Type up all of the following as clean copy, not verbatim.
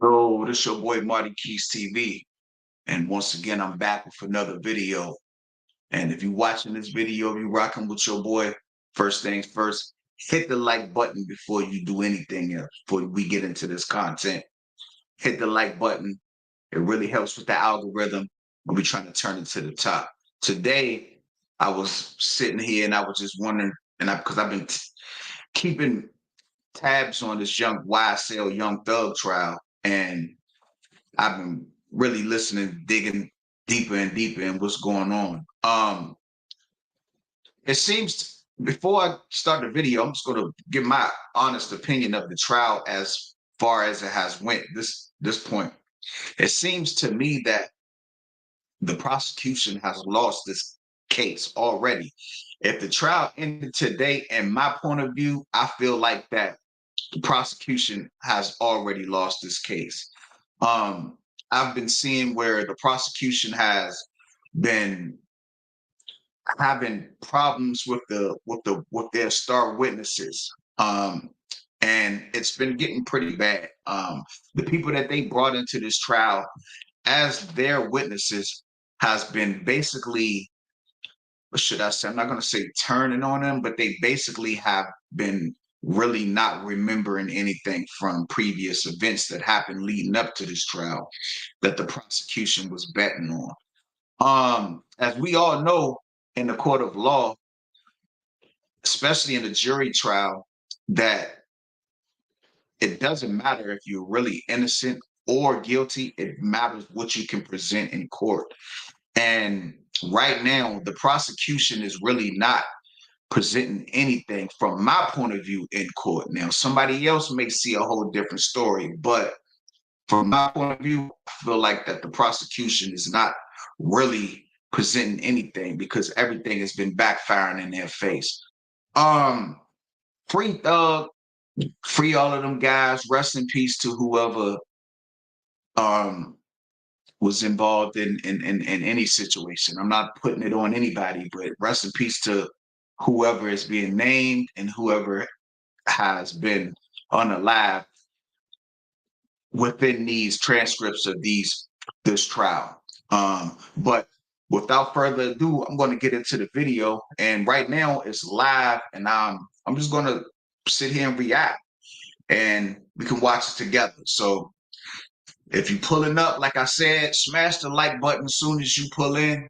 So this your boy Marty Keys TV, and once again I'm back with another video. And if you're watching this video, if you rocking with your boy, first things first, hit the like button before you do anything else. Before we get into this content, hit the like button. It really helps with the algorithm. And we're trying to turn it to the top. Today, I was sitting here and I was just wondering, because I've been keeping tabs on this young YSL Young Thug trial, and I've been really listening, digging deeper and deeper in what's going on. It seems before I start the video, I'm just going to give my honest opinion of the trial as far as it has went this point. It seems to me that the prosecution has lost this case already. If the trial ended today, in my point of view, I feel like that the prosecution has already lost this case. Um, I've been seeing where the prosecution has been having problems with their star witnesses. And it's been getting pretty bad. The people that they brought into this trial as their witnesses has been basically, what should I say? I'm not going to say turning on them, but they basically have been really not remembering anything from previous events that happened leading up to this trial that the prosecution was betting on. As we all know, in the court of law, especially in a jury trial, that it doesn't matter if you're really innocent or guilty. It matters what you can present in court. And right now, the prosecution is really not presenting anything from my point of view in court. Now, somebody else may see a whole different story, but from my point of view, I feel like that the prosecution is not really presenting anything because everything has been backfiring in their face. Free Thug, free all of them guys. Rest in peace to whoever um was involved in any situation. I'm not putting it on anybody, but rest in peace to whoever is being named and whoever has been unalive within these transcripts of this trial. But without further ado, I'm going to get into the video. And right now it's live, and I'm just going to sit here and react, and we can watch it together. So if you're pulling up, like I said, smash the like button as soon as you pull in.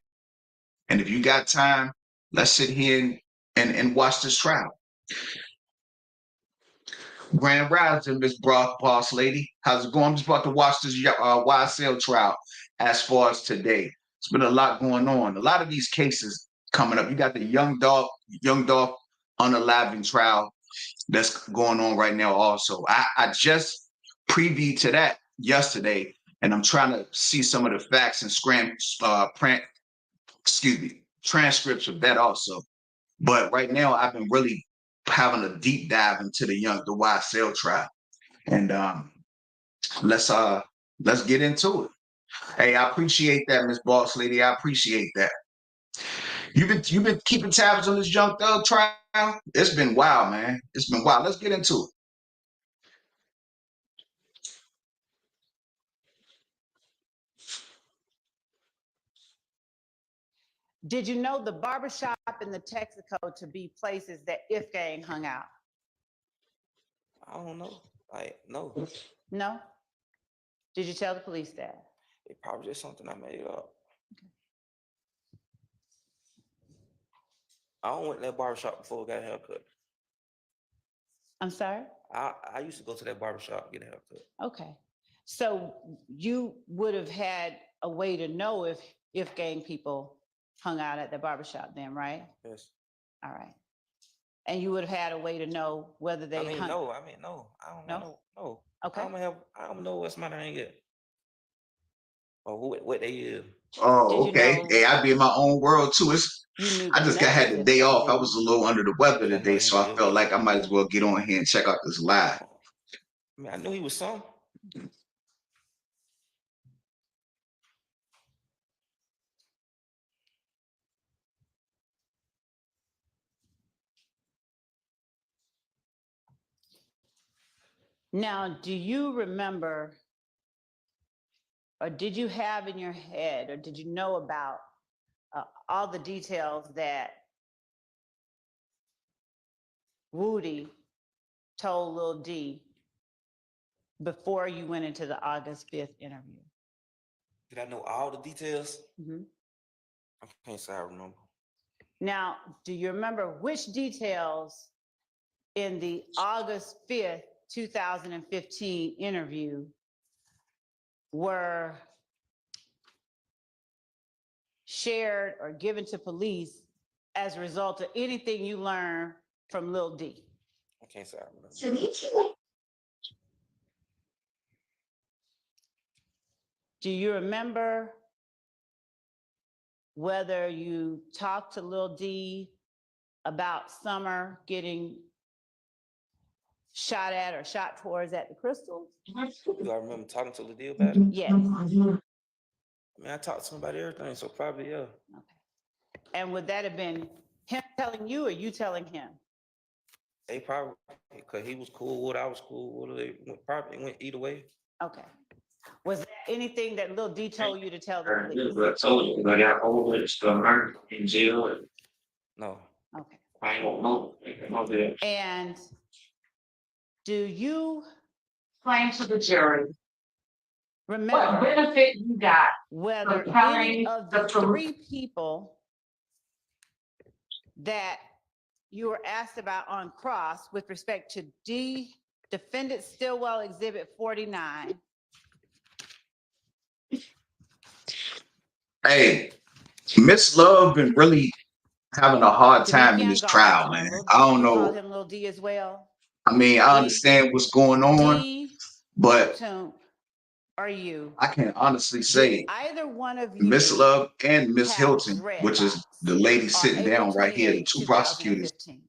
And if you got time, let's sit here and watch this trial. Grand Rising, Miss Boss Lady. How's it going? I'm just about to watch this YSL trial as far as today. It's been a lot going on. A lot of these cases coming up. You got the young Dolph unaliving trial that's going on right now also. I just previewed to that yesterday, and I'm trying to see some of the facts and transcripts of that also. But right now, I've been really having a deep dive into the YSL trial, and let's get into it. Hey, I appreciate that, Miss Boss Lady. I appreciate that. You've been keeping tabs on this young thug trial. It's been wild, man. It's been wild. Let's get into it. Did you know the barbershop and the Texaco to be places that If Gang hung out? I don't know. Like, no. No? Did you tell the police that? It probably just something I made up. Okay. I don't went to that barbershop before I got a haircut. I'm sorry? I used to go to that barbershop get a haircut. Okay. So you would have had a way to know if gang people hung out at the barbershop then, right? Yes. All right. And you would have had a way to know whether they no. I don't No? know. Okay. I don't know what's my name yet. Or what they is. Oh, okay. Hey, I be in my own world too. I just had the day off. I was a little under the weather today, so I felt like I might as well get on here and check out this live. I mean, I knew he was some. Now, do you remember or did you have in your head, or did you know about all the details that Woody told Lil D before you went into the August 5th interview? Did I know all the details? Mhm. I can't say I remember. Now, do you remember which details in the August 5th, 2015 interview were shared or given to police as a result of anything you learned from Lil D? I can't say I remember. Do you remember whether you talked to Lil D about Summer getting shot at or shot towards at the Crystals? Do I remember talking to Ladie about it? Yes. I mean, I talked to him about everything, so probably, yeah. Okay. And would that have been him telling you or you telling him? They probably, because he was cool with it, I was cool with it. It probably went either way. Okay. Was there anything that Lil D told you to tell the police? I told you, I got all this to learn in jail. And No. Okay. I don't know. I don't know that. And do you Explain to the jury what remember benefit you got whether from any telling of the the police? 3 people that you were asked about on cross with respect to defendant Stillwell Exhibit 49? Hey, Miss Love been really having a hard time in Demekian this trial, man. I don't you call know. him Lil D as well? I mean, I D, understand what's going on, D, but Motoon, or you? I can honestly Did say either one of Miss you Love and Miss have Hilton, which is the lady on sitting April down right here, the 28, 2 prosecutors, 2015?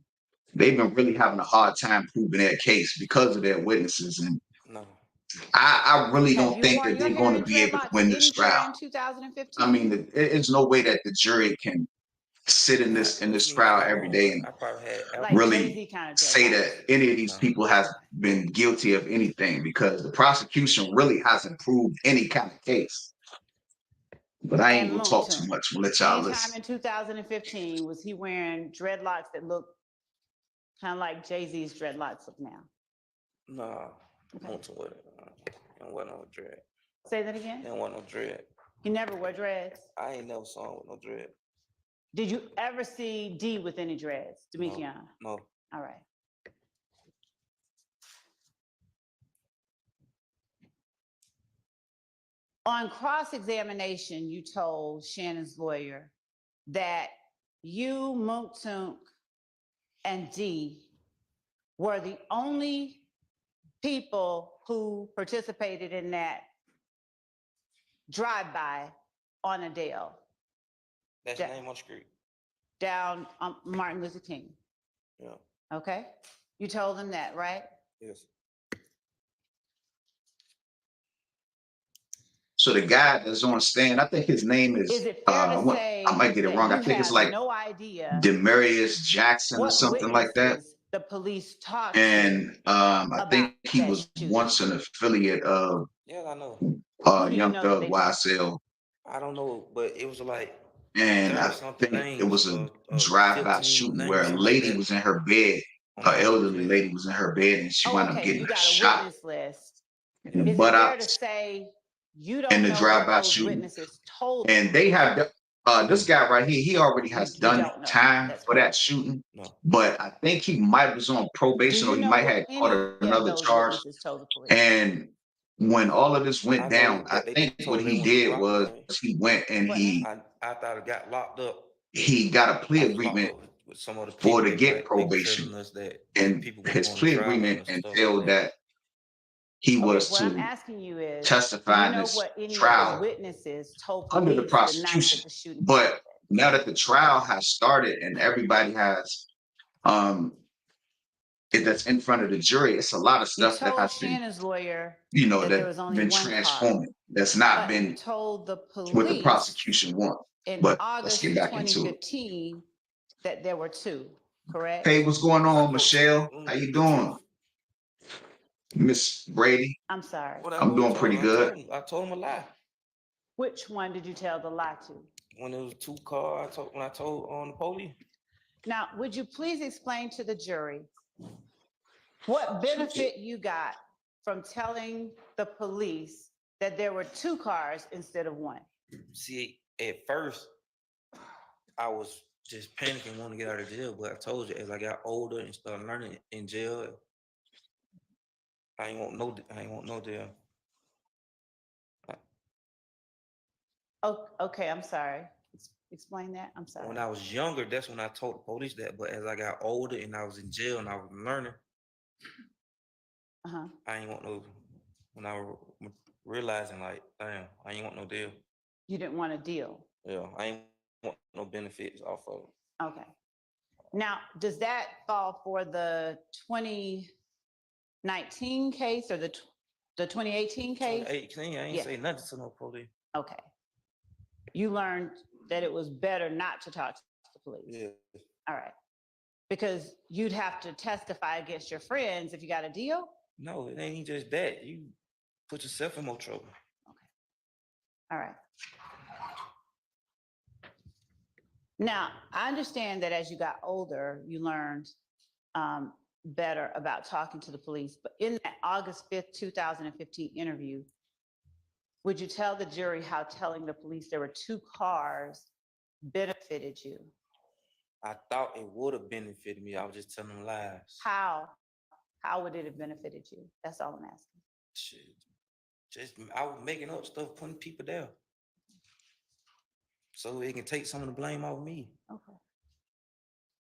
they've been really having a hard time proving their case because of their witnesses. And No. I really Have don't you think worn that your they're hair going to in be able to dreadlocks win this anywhere trial. in 2015? I mean, there's no way that the jury can sit in this trial every day and I probably had Like really Jay-Z kind of say dreadlocks. that any of these No. people has been guilty of anything, because the prosecution really hasn't proved any kind of case. But I ain't And gonna talk too Motoon. much. We'll let y'all Anytime listen. in 2015, was he wearing dreadlocks that look kind of like Jay-Z's dreadlocks look now? No. Okay. Motoon with it. It wasn't no dread. Say that again? It wasn't no dread. He never wore dreads? I ain't never saw him with no dread. Did you ever see D with any dreads, Demekian? No. All right. On cross-examination, you told Shannon's lawyer that you, Mooktunk, and D were the only people who participated in that drive-by on Adele That's Yeah. the name on the street. down on Martin Luther King. Yeah. Okay? You told them that, right? Yes. So the guy that's on stand, I think his name is, Is it fair to say I might get it that wrong. I you think it's have like no idea Demarius Jackson or what something like that. witnesses the police talked And I think he that was shooting? once an affiliate of Yeah, I know. Who do you Young know that Thug they talked to? YSL. I don't know, but it was like And 30 I something think it names, was a 15 drive-by shooting names, where a something like lady that. was in her bed, On an my elderly list. lady was in her bed, and she Oh, wound up okay, getting you got a shot witness list. in the Is it fair to buttocks say you in don't the know what drive-by those shooting. witnesses told And you? they have this guy right here, he already has You done don't know. time That's for that correct. shooting, No. but I think he might was on Do probation, or you he know might what have any caught of another those charge. witnesses told the police? And when all of this I went down, know I that they think what told they he wanted to did lock was me. he went and What now? I thought it got locked up. he got a plea I was locked agreement up with some of the for people to that get like they were probation. telling us that And people were his going to plea trial agreement and stuff like entailed that. that he Okay, was what I'm to asking you is, do testify you in know this what any of the trial witnesses told under the police the night prosecution. that the shooting But happened? now that the trial has started and everybody has that's in front of the jury, it's a lot of You stuff that told has been, Shannon's lawyer that that there was only been one car, transforming. That's not but you been told the what the police prosecution want. in But let's August get back into it. 2015 that there were 2, correct? Hey, what's going I on, told Michelle? How you the doing? truth. Miss Brady? I'm sorry. What I I'm supposed doing to pretty tell him? good. I told him a lie. Which one did you tell the lie to? When it was 2 car, when I told on the police. Now, would you please explain to the jury what benefit you got from telling the police that there were 2 cars instead of 1? See, at first, I was just panicking, wanting to get out of jail. But I told you, as I got older and started learning in jail, I ain't want no jail. Oh, okay, I'm sorry. Explain that. I'm sorry. When I was younger, that's when I told the police that. But as I got older and I was in jail and I was learning, Uh-huh. I ain't want no. When I was realizing, like, damn, I ain't want no deal. You didn't want a deal. Yeah, I ain't want no benefits off of it. Okay. Now, does that fall for the 2019 case or the 2018 case? 18, I ain't Yeah. say nothing to no police. Okay. You learned that it was better not to talk to the police. Yeah. All right. Because you'd have to testify against your friends if you got a deal? No, it ain't just that. You put yourself in more trouble. Okay. All right. Now, I understand that as you got older, you learned better about talking to the police. But in that August 5th, 2015 interview, would you tell the jury how telling the police there were 2 cars benefited you? I thought it would have benefited me. I was just telling them lies. How? How would it have benefited you? That's all I'm asking. Shit. I was making up stuff, putting people down. So it can take some of the blame off me. Okay.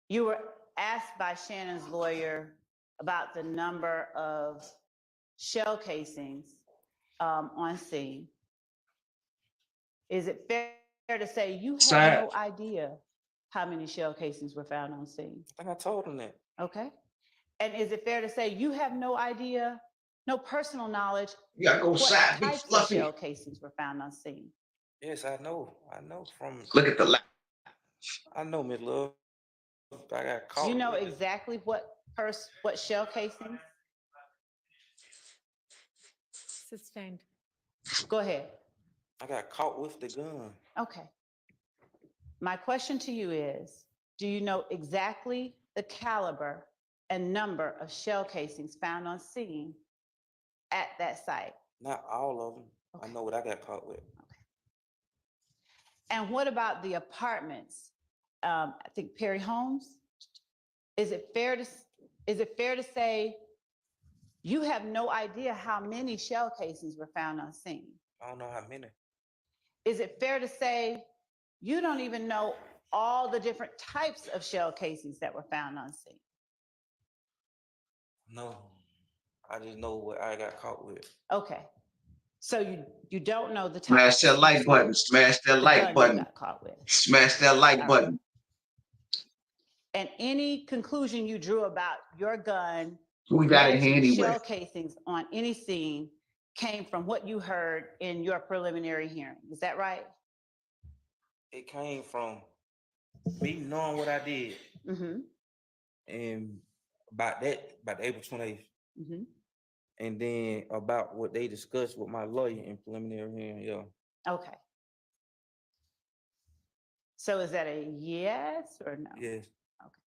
You were asked by Shannon's lawyer about the number of shell casings on scene. Is it fair to say you had no idea how many shell casings were found on scene? I think I told him that. Okay. And is it fair to say you have no idea, no personal knowledge, You gotta go what side, be types of fluffy. shell casings were found on scene? Yes, I know. I know from. Look at the lap. I know, Miss Love. I got caught. You know with it. exactly what shell casings? Sustained. Go ahead. I got caught with the gun. Okay. My question to you is, do you know exactly the caliber and number of shell casings found on scene at that site? Not all of them. Okay. I know what I got caught with. Okay. And what about the apartments? I think Perry Homes. Is it fair to say you have no idea how many shell casings were found on scene? I don't know how many. Is it fair to say you don't even know all the different types of shell casings that were found on scene? No. I just know what I got caught with. Okay. So you don't know the type. Smash that like button. Smash that like button. Got caught with. Smash that like button. And any conclusion you drew about your gun, Who we got in here anyway? shell casings on any scene came from what you heard in your preliminary hearing. Is that right? It came from me knowing what I did. Mm-hmm. And about April 28th. Mm-hmm. And then about what they discussed with my lawyer in preliminary hearing, yeah. Okay. So is that a yes or no? Yes. Okay.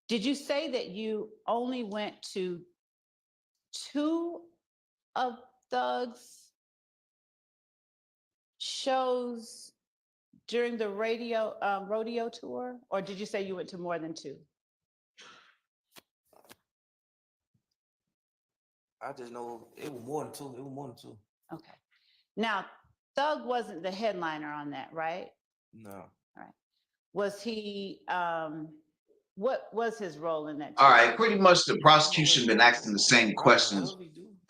Did you say that you only went to 2 of Thug's shows during the rodeo tour, or did you say you went to more than 2? I just know it was more than 2. It was more than 2. Okay. Now, Thug wasn't the headliner on that, right? No. All right. Was he, what was his role in that? All right, pretty much the prosecution been asking the same questions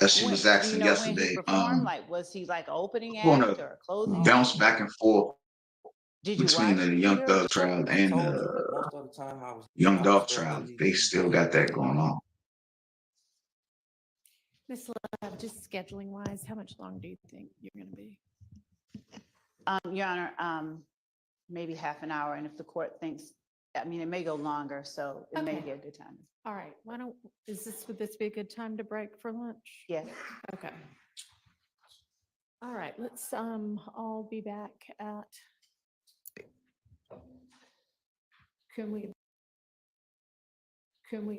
that she was asking yesterday. Like, was he like an opening act Gonna or a closing? bounce back and forth Did you between watch the Young Thug trial and Most of the time I was Young Dolph trial. They still got that going on. Ms. Love, just scheduling wise, how much longer do you think you're going to be? Your Honor, maybe half an hour. And if the court thinks, I mean, it may go longer, so it may Okay. be a good time. All right, would this be a good time to break for lunch? Yes. Okay. All right, let's all be back at, can we,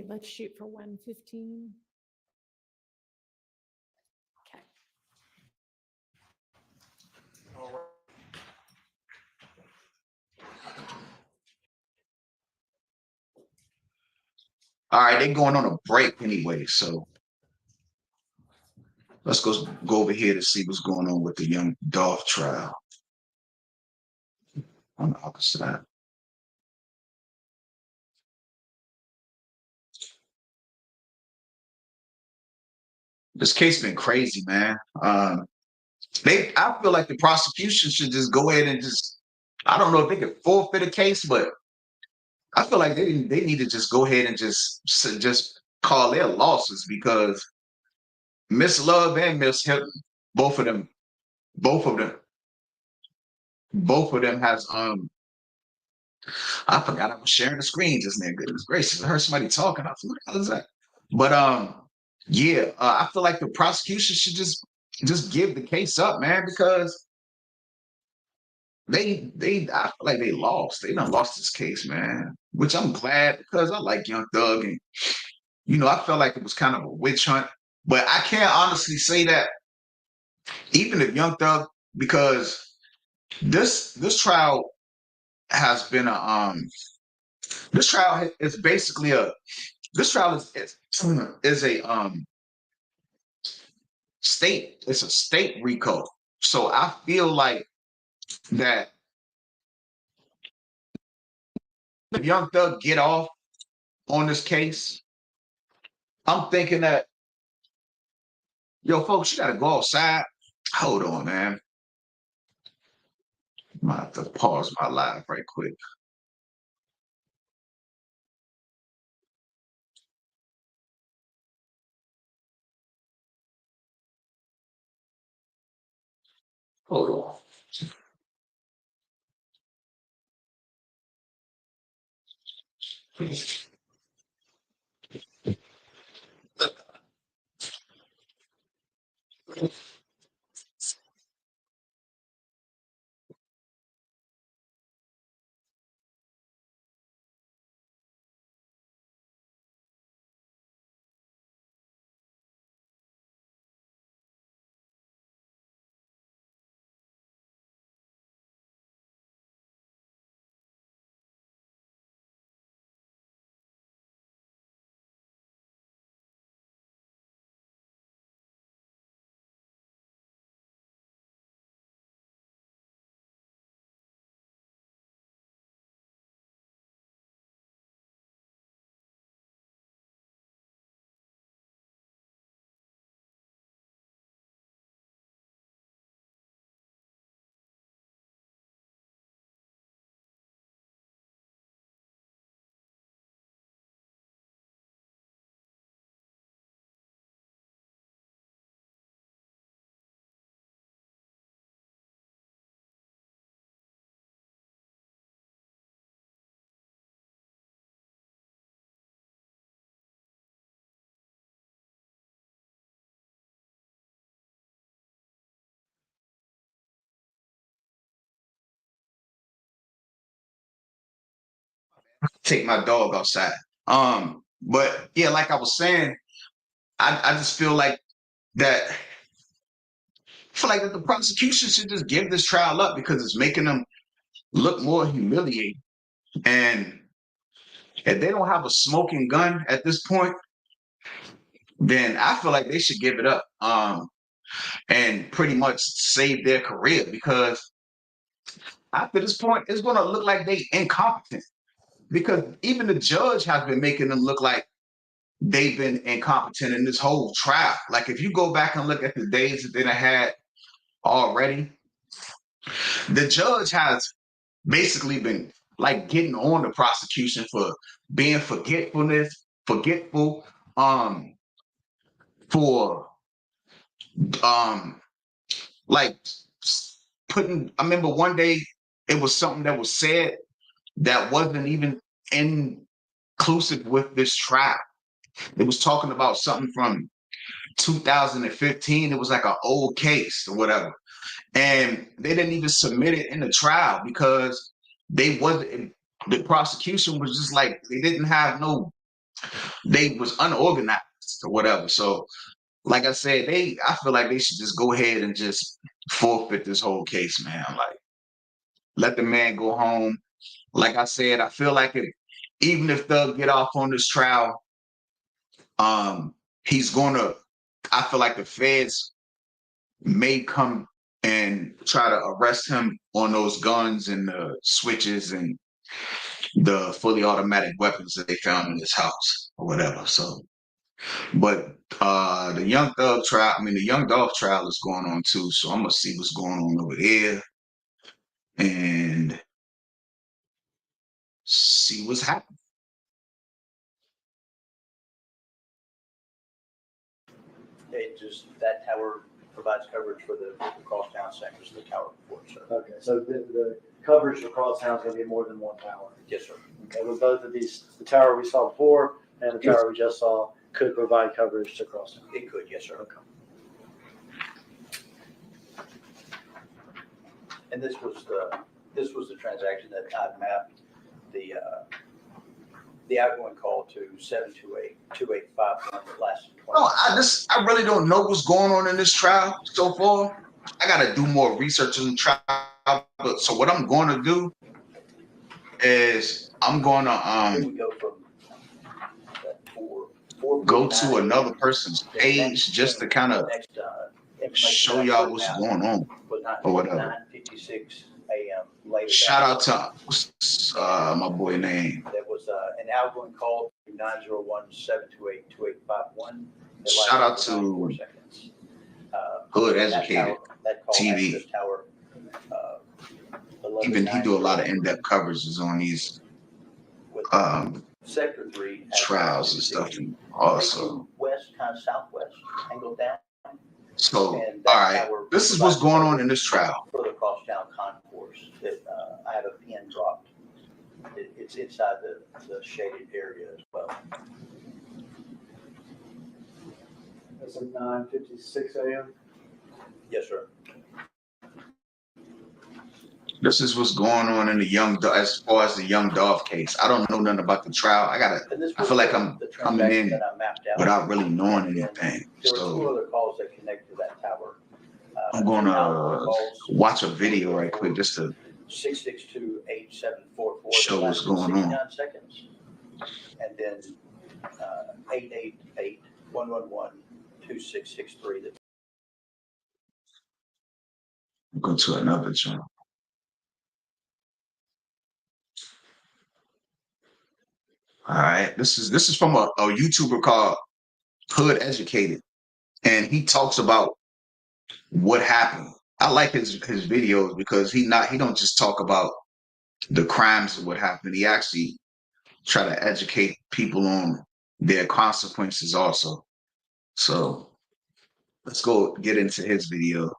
let's shoot for 1:15? Okay. All right, they're going on a break anyway, so let's go over here to see what's going on with the young Dolph trial on the other side. This case been crazy, man. I feel like the prosecution should just go ahead and just, I don't know if they could forfeit a case, but I feel like they need to just go ahead and just call their losses because Miss Love and Miss Hilton, both of them, both of them, both of them has I forgot I was sharing the screen just now. Goodness gracious, I heard somebody talking. I thought, what the hell is that? But yeah, I feel like the prosecution should just give the case up, man, because I feel like they lost. They done lost this case, man. Which I'm glad because I like Young Thug and I felt like it was kind of a witch hunt. But I can't honestly say that even if Young Thug, because this trial has been this trial is basically this trial is a it's a state RICO. So I feel like that if Young Thug get off on this case, I'm thinking that, yo, folks, you gotta go outside. Hold on, man. I might have to pause my live right quick. Hold on. Take my dog outside. But yeah, like I was saying, I just feel like that. I feel like that the prosecution should just give this trial up because it's making them look more humiliating. And if they don't have a smoking gun at this point, then I feel like they should give it up. And pretty much save their career because after this point, it's going to look like they incompetent because even the judge has been making them look like they've been incompetent in this whole trial. Like if you go back and look at the days that they had already, the judge has basically been like getting on the prosecution for being forgetful, for um like putting I remember one day it was something that was said that wasn't even inclusive with this trial. It was talking about something from 2015. It was like an old case or whatever. And they didn't even submit it in the trial because the prosecution was just like, they was unorganized or whatever. So like I said, I feel like they should just go ahead and just forfeit this whole case, man. Like, let the man go home. Like I said, I feel like even if Thug get off on this trial, he's gonna, I feel like the feds may come and try to arrest him on those guns and the switches and the fully automatic weapons that they found in his house or whatever. So, but the Young Dolph trial is going on too. So I'm gonna see what's going on over there and see what's happening. It just, that tower provides coverage for the crosstown sectors of the tower report, sir. Okay, so the coverage for crosstown is gonna be more than one tower. Yes, sir. Okay, with both of these, the tower we saw before and the tower we just saw could provide coverage to crosstown. It could, yes, sir. Okay. And this was the transaction that I mapped the outgoing call to 728-2851 that lasted 20 No, I really don't know what's going on in this trial so far. I gotta do more research on the trial. But so what I'm going to do is I'm going to we go from that four go to another person's page just to kind of show y'all what's going on or whatever. 9:56 a.m. later. Shout out to my boy name. There was an outgoing call to 901-728-2851. Shout out to Hood Educated TV. Even he do a lot of in-depth coverages on these Sector 3 trials and stuff, and also. West, kind of southwest, angled down. So, all right, this is what's going on in this trial. Further crosstown concourse that I have a pin dropped. It's inside the shaded area as well. That's at 9:56 a.m. Yes, sir. This is what's going on in as far as the Young Dolph case. I don't know nothing about the trial. I feel like I'm coming in without really knowing anything. There were two So other calls that connect to that tower. I'm gonna watch a video right quick just to 662-8744. show what's going on. 69 seconds. And then 888-111-2663. Go to another channel. All right, this is from a YouTuber called Hood Educated, and he talks about what happened. I like his videos because he don't just talk about the crimes of what happened. He actually try to educate people on their consequences also. So let's go get into his video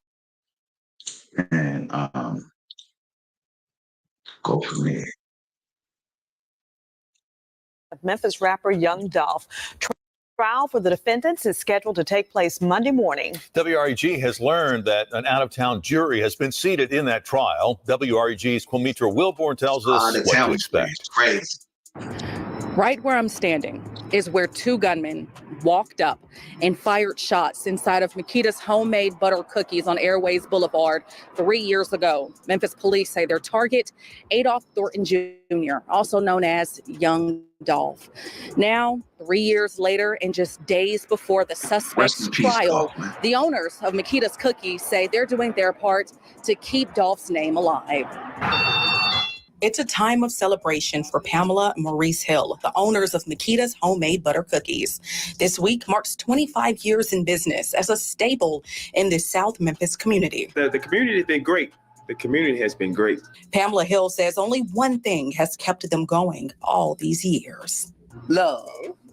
and go from there. Memphis rapper Young Dolph. Trial for the defendants is scheduled to take place Monday morning. WREG has learned that an out-of-town jury has been seated in that trial. WREG's Quamitra Wilborn tells us what to expect. Crazy. Right where I'm standing is where two gunmen walked up and fired shots inside of Makita's homemade butter cookies on Airways Boulevard 3 years ago. Memphis police say their target, Adolph Thornton Jr., also known as Young Dolph. Now, 3 years later, and just days before the suspect's trial, the owners of Makita's Cookies say they're doing their part to keep Dolph's name alive. It's a time of celebration for Pamela and Maurice Hill, the owners of Makita's homemade butter cookies. This week marks 25 years in business as a staple in the South Memphis community. The community has been great. The community has been great. Pamela Hill says only one thing has kept them going all these years. Love.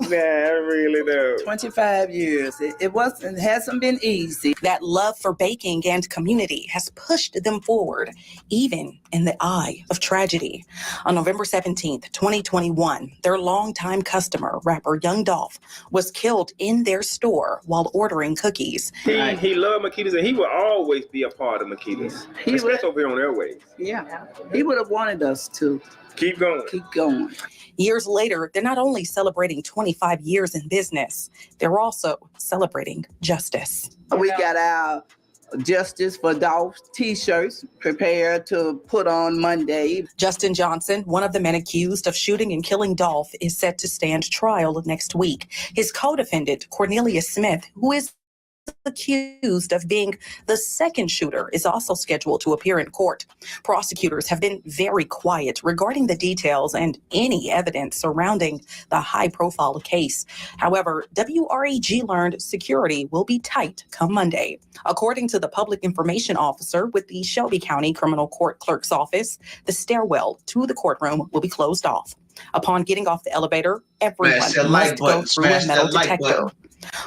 Man, I really do. 25 years. It hasn't been easy. That love for baking and community has pushed them forward, even in the eye of tragedy. On November 17th, 2021, their longtime customer, rapper Young Dolph, was killed in their store while ordering cookies. He loved Makitas, and he will always be a part of Makitas. Especially over here on Airways. Yeah. He would have wanted us to keep going. Keep going. Years later, they're not only celebrating 25 years in business, they're also celebrating justice. We got our Justice for Dolph t-shirts prepared to put on Monday. Justin Johnson, one of the men accused of shooting and killing Dolph, is set to stand trial next week. His co-defendant, Cornelius Smith, who is accused of being the second shooter, is also scheduled to appear in court. Prosecutors have been very quiet regarding the details and any evidence surrounding the high-profile case. However, WREG learned security will be tight come Monday. According to the public information officer with the Shelby County Criminal Court Clerk's Office, the stairwell to the courtroom will be closed off. Upon getting off the elevator, everyone must go through a metal detector.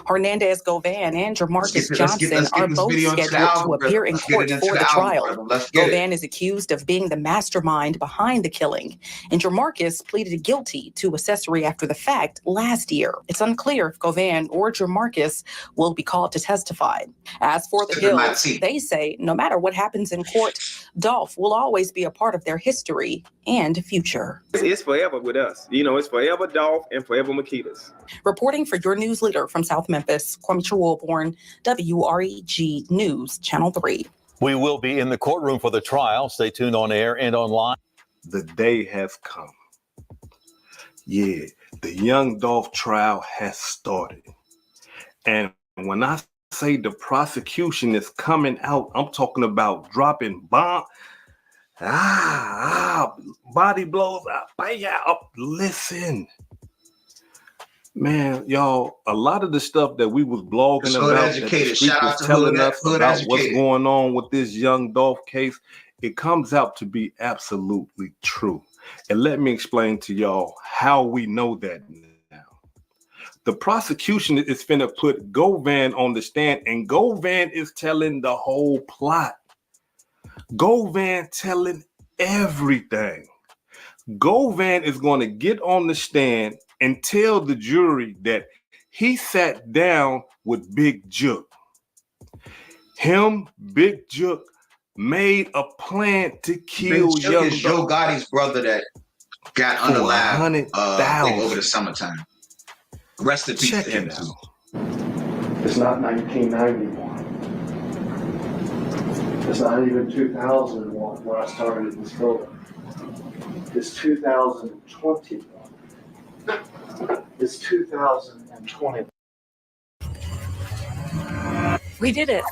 Hernandez Govan and Jamarcus Johnson are both scheduled to appear in court for the trial. Govan is accused of being the mastermind behind the killing, and Jamarcus pleaded guilty to accessory after the fact last year. It's unclear if Govan or Jamarcus will be called to testify. As for the Hills, they say no matter what happens in court, Dolph will always be a part of their history and future. It's forever with us. You know, it's forever Dolph and forever Makitas. Reporting for your news leader from South Memphis, Kwame Wilborn, WREG News, Channel 3. We will be in the courtroom for the trial. Stay tuned on air and online. The day has come. Yeah, the Young Dolph trial has started. And when I say the prosecution is coming out, I'm talking about dropping body blows. Listen. Man, y'all, a lot of the stuff that we was blogging about, that the street was telling us about what's going on with this Young Dolph case, it comes out to be absolutely true. And let me explain to y'all how we know that now. The prosecution is finna put Govan on the stand, and Govan is telling the whole plot. Govan telling everything. Govan is going to get on the stand and tell the jury that he sat down with Big Jook. Him, Big Jook, made a plan to kill Big Jook Young is Joe Dolph Gotti's brother that got unalive over the summertime. Rest in peace to him too. It's not 1991. It's not even 2001 when I started in this building. It's 2021. It's 2020. We did it.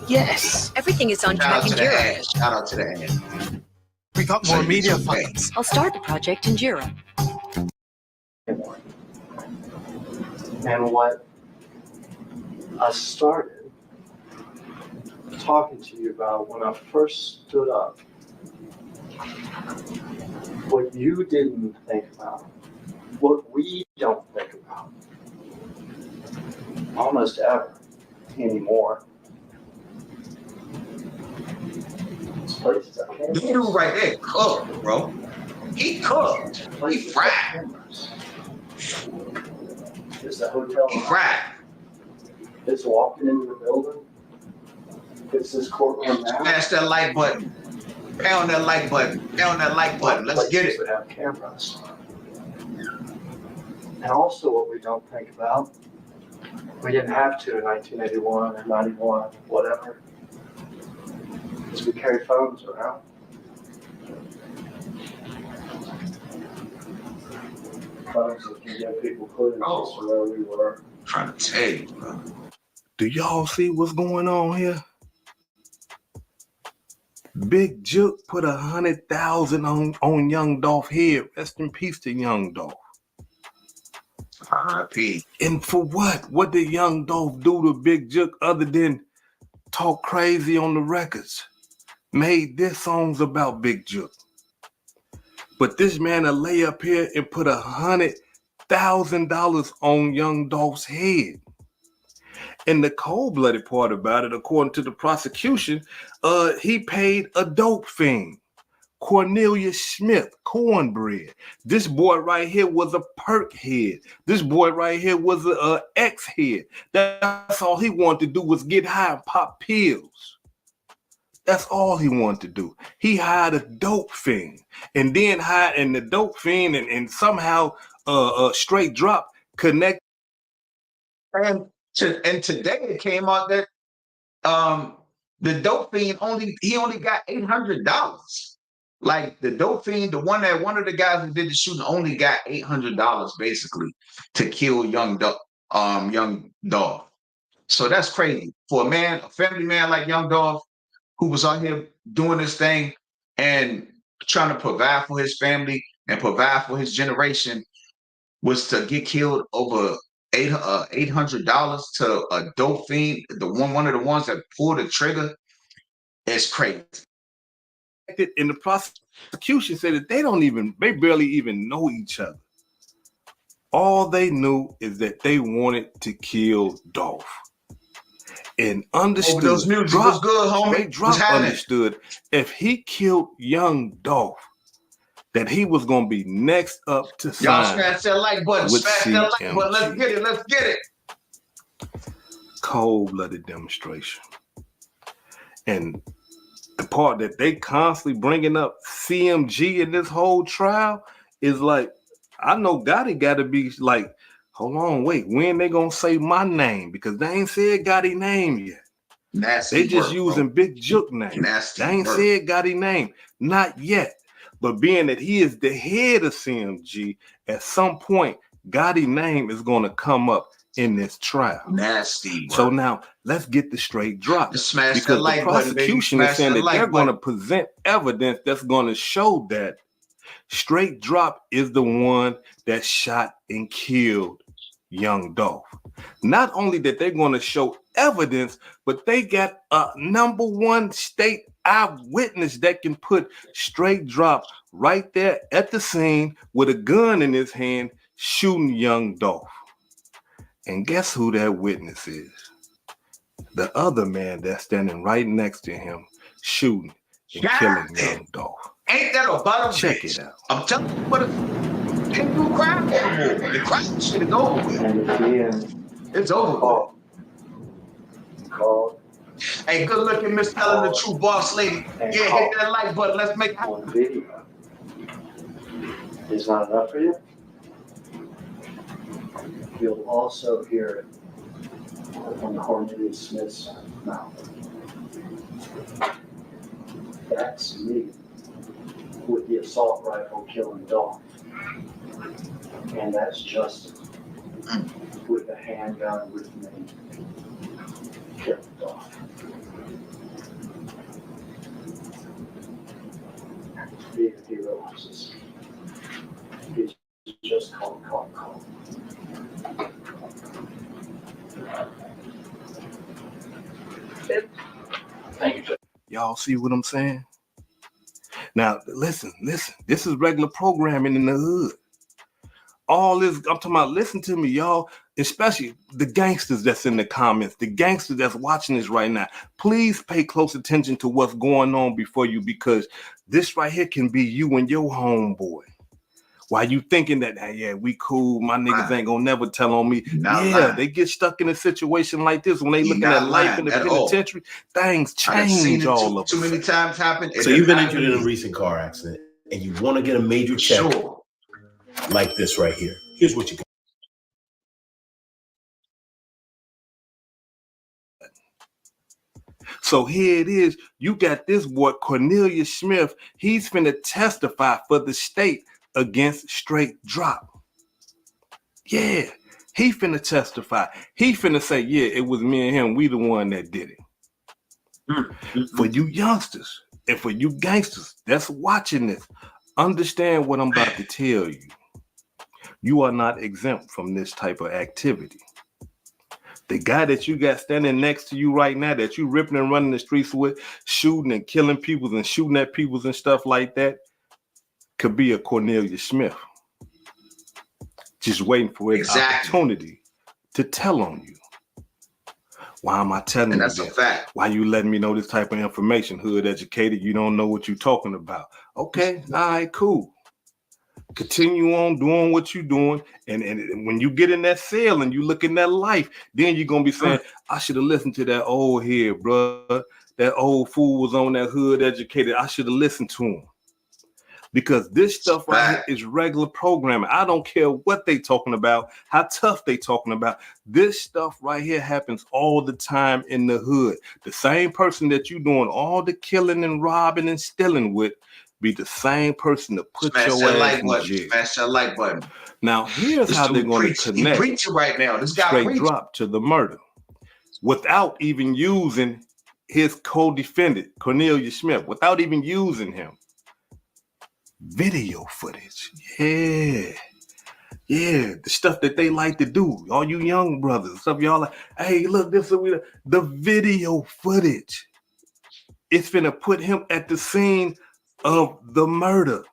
Yes. Everything is on track in Jira. Shout out to the ad. We got more media funds. I'll start the project in Jira. And what I started talking to you about when I first stood up, what you didn't think about, what we don't think about almost ever anymore. Places I can't. The dude right there cooked, bro. He cooked. He fried. It's the hotel. He fried. It's walking into the building. It's this courtroom now. Smash that like button. Pound that like button. Pound that like button. Let's get it. Would have cameras. And also what we don't think about, we didn't have to in 1981 or 91, whatever, is we carry phones around. Phones that can give people clues as to where we were. I'm trying to tell you, bro. Do y'all see what's going on here? Big Jook put 100,000 on Young Dolph head. Rest in peace to Young Dolph. R.I.P. And for what? What did Young Dolph do to Big Jook other than talk crazy on the records? Made their songs about Big Jook. But this man will lay up here and put $1,000 on young Dolph's head. And the cold-blooded part about it, according to the prosecution, he paid a dope fiend, Cornelius Smith, cornbread. This boy right here was a perk head. This boy right here was a X head. That's all he wanted to do was get high and pop pills. That's all he wanted to do. He hired a dope fiend, and then hired the dope fiend, and somehow Straight Drop connect. And today it came out that the dope fiend only got $800. Like the dope fiend, one of the guys who did the shooting only got $800 basically to kill young Dolph. So that's crazy for a family man like young Dolph, who was out here doing this thing and trying to provide for his family and provide for his generation, was to get killed over $800 to a dope fiend, one of the ones that pulled the trigger. It's crazy. And the prosecution said that they barely even know each other. All they knew is that they wanted to kill Dolph. And understood, those music was good, homie. Straight Drop understood if he killed young Dolph, that he was gonna be next up to sign. Y'all smash that like button. Smash that like button. Let's get it. Let's get it. Cold-blooded demonstration. And the part that they constantly bringing up CMG in this whole trial is like, I know Gotti got to be like, hold on, wait, when they gonna say my name? Because they ain't said Gotti name yet. Nasty they just work, using bro. Big Jook name. Nasty they ain't work. said Gotti name, not yet. But being that he is the head of CMG, at some point, Gotti name is gonna come up in this trial. Nasty work. So now let's get the Straight Drop. Smash because the like the prosecution button, is saying that like they're going to present evidence that's going to show that Straight Drop is the one that shot and killed young Dolph. Not only that they're going to show evidence, but they got a #1 state eyewitness that can put Straight Drop right there at the scene with a gun in his hand shooting young Dolph. And guess who that witness is? The other man that's standing right next to him, shooting and killing young Dolph. Ain't that about a Check bitch? it out. I'm telling you, but can't do crime anymore. The crime shit is over with. It's over with. Hey, good looking Miss Ellen, the true boss lady. Yeah, hit that like button. Let's make it happen. Video. Is not enough for you? You'll also hear it from Cornelius Smith's mouth. That's me with the assault rifle killing Dolph. And that's Justin with the handgun with me killing Dolph. Being a hero is just called. Thank you. Y'all see what I'm saying? Now, listen. This is regular programming in the hood. All this, I'm talking about, listen to me, y'all, especially the gangsters that's in the comments, the gangsters that's watching this right now. Please pay close attention to what's going on before you, because this right here can be you and your homeboy. While you thinking that, hey, yeah, we cool, my niggas ain't gonna never tell on me. They get stuck in a situation like this when they looking at life in the penitentiary. Things change all of too many times happen. So you've been injured in a recent car accident and you want to get a major check like this right here. Here's what you got. So here it is. You got this boy, Cornelius Smith. He's finna testify for the state against Straight Drop. Yeah, he finna testify. He finna say, yeah, it was me and him. We the one that did it. For you youngsters and for you gangsters that's watching this, understand what I'm about to tell you. You are not exempt from this type of activity. The guy that you got standing next to you right now that you ripping and running the streets with, shooting and killing people and shooting at people and stuff like that, could be a Cornelius Smith. just waiting for his opportunity to tell on you. Why am I telling you this? That's a fact. Why you letting me know this type of information? Hood educated, you don't know what you're talking about. Okay, all right, cool. Continue on doing what you're doing. And when you get in that cell and you look in that life, then you're going to be saying, I should have listened to that old head, bro. That old fool was on that hood educated. I should have listened to him. Because this stuff right here is regular programming. I don't care what they talking about, how tough they talking about. This stuff right here happens all the time in the hood. The same person that you doing all the killing and robbing and stealing with be the same person to put your ass in jail. Smash that like button. Now, here's how they're going to connect. He preaching right now. This guy straight drop to the murder without even using his co-defendant, Cornelius Smith, without even using him. Video footage. Yeah, the stuff that they like to do. All you young brothers, stuff y'all like, hey, look, this is the video footage. It's finna put him at the scene of the murder.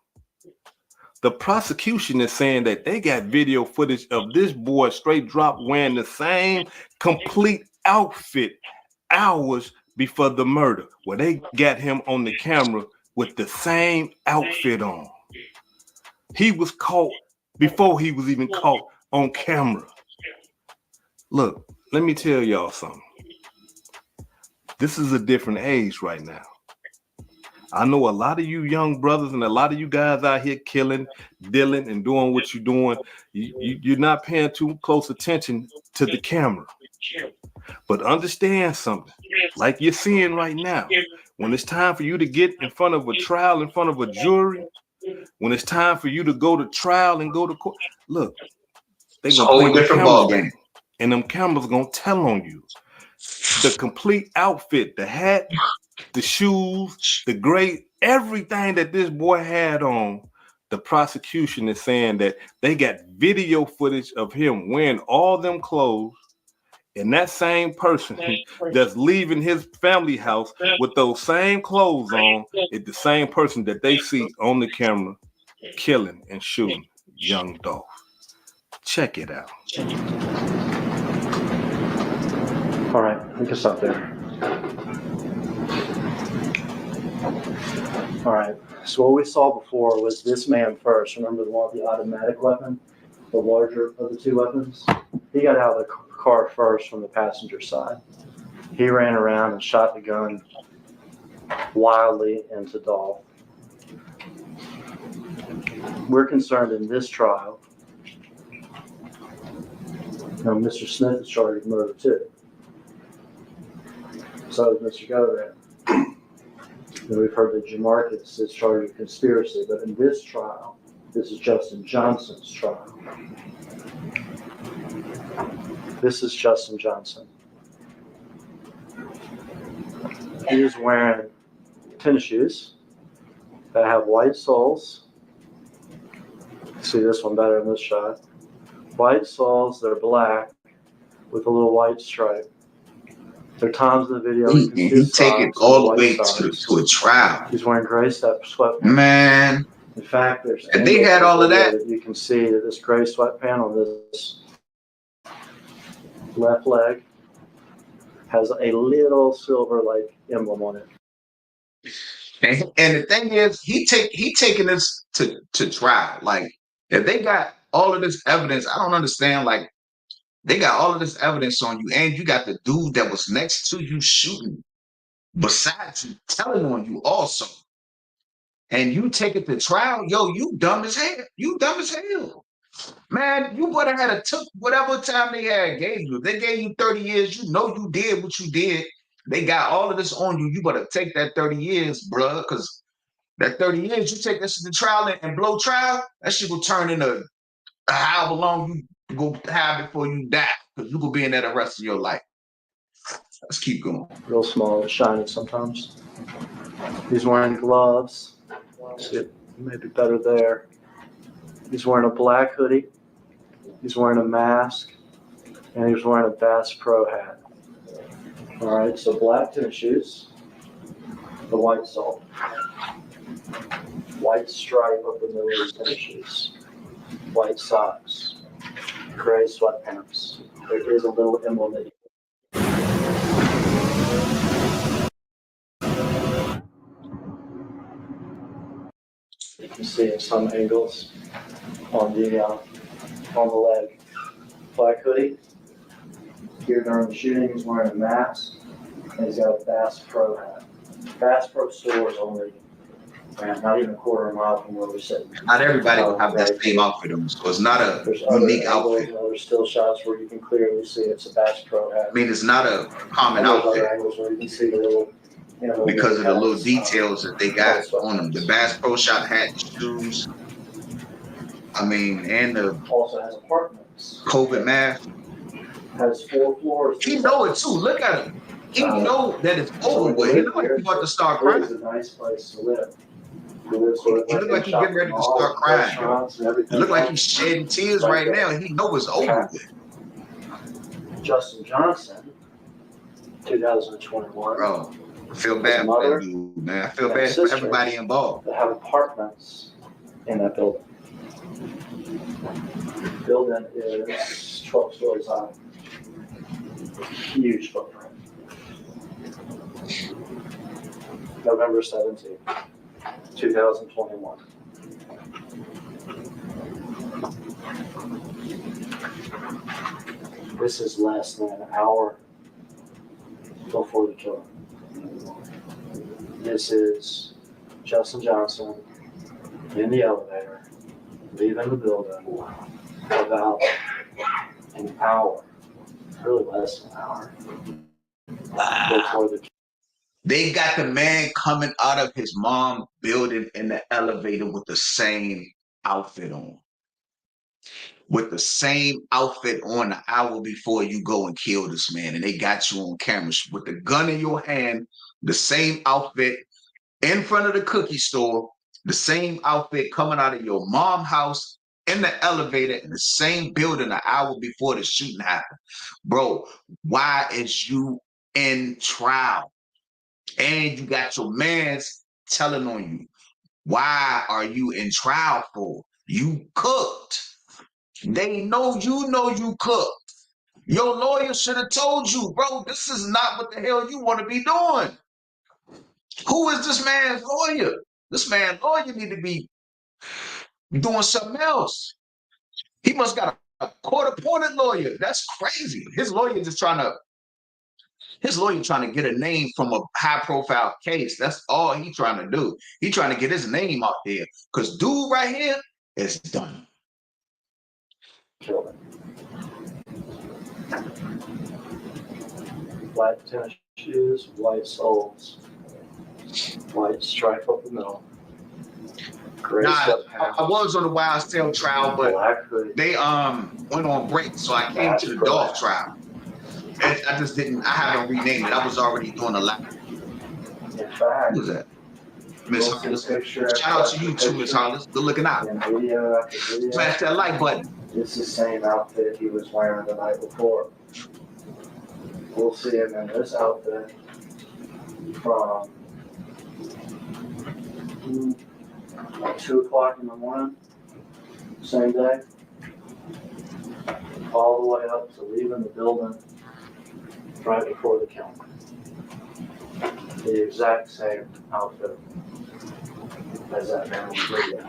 The prosecution is saying that they got video footage of this boy straight drop wearing the same complete outfit hours before the murder, where they got him on the camera with the same outfit on. He was caught before he was even caught on camera. Look, let me tell y'all something. This is a different age right now. I know a lot of you young brothers and a lot of you guys out here killing, dealing, and doing what you're doing. You're not paying too close attention to the camera. But understand something, like you're seeing right now, when it's time for you to get in front of a trial, in front of a jury, when it's time for you to go to trial and go to court, look, they're going to play different ball game. And them cameras going to tell on you. The complete outfit, the hat, the shoes, the gray, everything that this boy had on, the prosecution is saying that they got video footage of him wearing all them clothes. And that same person that's leaving his family house with those same clothes on is the same person that they see on the camera killing and shooting young Dolph. Check it out. All right, we can stop there. All right, so what we saw before was this man first. Remember the one with the automatic weapon, the larger of the two weapons? He got out of the car first from the passenger side. He ran around and shot the gun wildly into Dolph. We're concerned in this trial. Now, Mr. Smith is charged with murder too. So is Mr. Governor. And we've heard that Jamarcus is charged with conspiracy, but in this trial, this is Justin Johnson's trial. This is Justin Johnson. He is wearing tennis shoes that have white soles. See this one better in this shot. White soles, they're black with a little white stripe. There are times in the video you can see He take it all the way to a trial. He's wearing gray sweatpants. Man. In fact, there's and they had all of that. You can see that this gray sweatpant on this left leg has a little silver-like emblem on it. And the thing is, he taking this to trial. Like, if they got all of this evidence, I don't understand. Like, they got all of this evidence on you, and you got the dude that was next to you shooting, besides you, telling on you also. And you take it to trial, yo, you dumb as hell. You dumb as hell. Man, you would have had took whatever time they had gave you. If they gave you 30 years, you know you did what you did. They got all of this on you. You better take that 30 years, bruh, because that 30 years, you take this to the trial and blow trial, that shit will turn into however long you go have before you die, because you will be in there the rest of your life. Let's keep going. Real small and shiny sometimes. He's wearing gloves. See it maybe better there. He's wearing a black hoodie. He's wearing a mask. And he's wearing a Bass Pro hat. All right, so black tennis shoes. The white sole. White stripe up the middle of his tennis shoes. White socks. gray sweatpants. There is a little emblem that you can see in some angles on the leg. Black hoodie. Here during the shooting, he's wearing a mask, and he's got a Bass Pro hat. Bass Pro store is only, man, not even a quarter of a mile from where we're sitting. Not everybody will have that same outfit on, so it's not a unique outfit. There's other still shots where you can clearly see it's a Bass Pro hat. I mean, it's not a common And there's outfit other angles where you can see the little, because of the little details that they got on them. The Bass Pro Shop hat, the shoes. I mean, and the also has apartments. COVID mask. Has 4 floors. He know it too. Look at him. He know that it's over with. He look like he's about to start crying. It's a nice place to live. He look like he's getting ready to start crying. He look like he's shedding tears right now. He know it's over with. Justin Johnson, 2021. Bro, I feel bad for that dude, man. I feel bad for everybody involved. They have apartments in that building. The building is 12 stories high. Huge footprint. November 17th, 2021. This is less than an hour before the killing. This is Justin Johnson in the elevator, leaving the building about an hour, really less than an hour. Before the They got the man coming out of his mom's building in the elevator with the same outfit on. With the same outfit on an hour before you go and kill this man. And they got you on camera with the gun in your hand, the same outfit in front of the cookie store, the same outfit coming out of your mom's house in the elevator in the same building an hour before the shooting happened. Bro, why is you in trial? And you got your mans telling on you. Why are you in trial for? You cooked. They know you cooked. Your lawyer should have told you, bro, this is not what the hell you want to be doing. Who is this man's lawyer? This man's lawyer need to be doing something else. He must got a court-appointed lawyer. That's crazy. His lawyer trying to get a name from a high-profile case. That's all he trying to do. He trying to get his name out there. Because dude right here is done. Killed him. Black tennis shoes, white soles, white stripe up the middle. Gray sweatpants. I was on the YSL trial, but they went on break, so I came to the Dolph trial. I haven't renamed it. I was already doing a lot. In fact, who's that? Miss Hollis. Shout out to you too, Miss Hollis. Good looking out. Smash that like button. It's the same outfit he was wearing the night before. We'll see him in this outfit from 2 o'clock in the morning, same day, all the way up to leaving the building right before the killing. The exact same outfit as that man was leaving.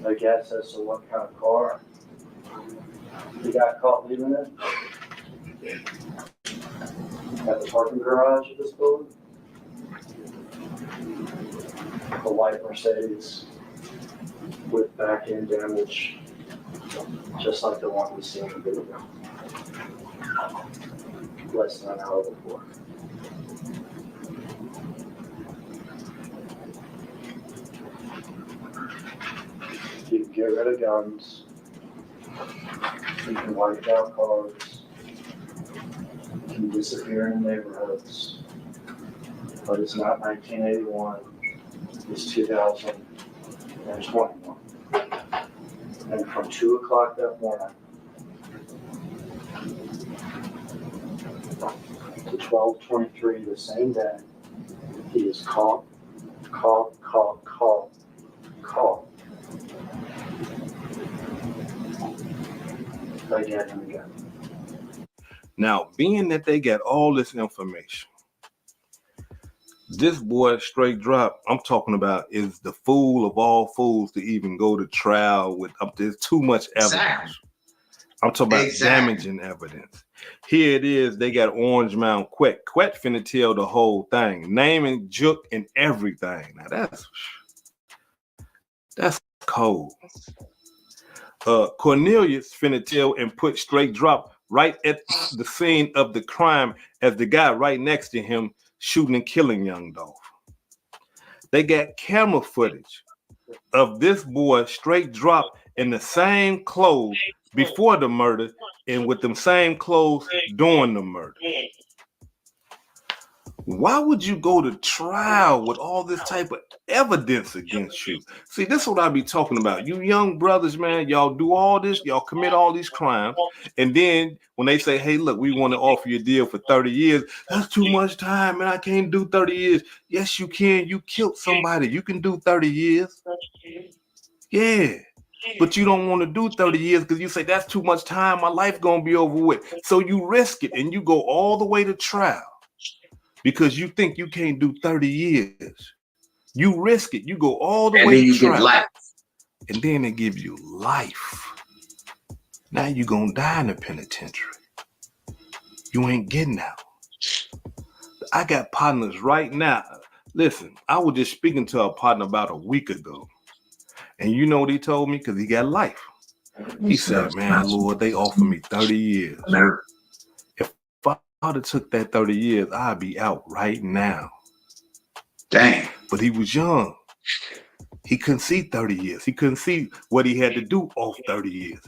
A guess as to what kind of car he got caught leaving it at the parking garage of this building. A white Mercedes with back end damage, just like the one we seen in the video less than an hour before. You can get rid of guns. You can wipe down cars. You can disappear in neighborhoods. But it's not 1981. It's 2021. And from 2 o'clock that morning to 12:23 the same day, he is caught They got him again. Now, being that they got all this information, this boy straight drop, I'm talking about, is the fool of all fools to even go to trial with. There's too much evidence. Exactly. I'm talking about damaging evidence. Here it is. They got Orange Mound Quet. Quet finna tell the whole thing, naming Jook and everything. Now that's cold. Cornelius finna tell and put straight drop right at the scene of the crime as the guy right next to him shooting and killing young Dolph. They got camera footage of this boy straight drop in the same clothes before the murder and with them same clothes during the murder. Why would you go to trial with all this type of evidence against you? See, this is what I be talking about. You young brothers, man, y'all do all this, y'all commit all these crimes, and then when they say, hey, look, we want to offer you a deal for 30 years, that's too much time, man, I can't do 30 years. Yes, you can. You killed somebody. You can do 30 years. Yeah. But you don't want to do 30 years because you say, that's too much time. My life going to be over with. So you risk it, and you go all the way to trial. Because you think you can't do 30 years. You risk it. You go all the way to trial. And then they give you life. Now you're going to die in the penitentiary. You ain't getting out. I got partners right now. Listen, I was just speaking to a partner about a week ago. And you know what he told me? Because he got life. He said, man, Lord, they offered me 30 years. If I would have took that 30 years, I'd be out right now. Dang. But he was young. He couldn't see 30 years. He couldn't see what he had to do off 30 years.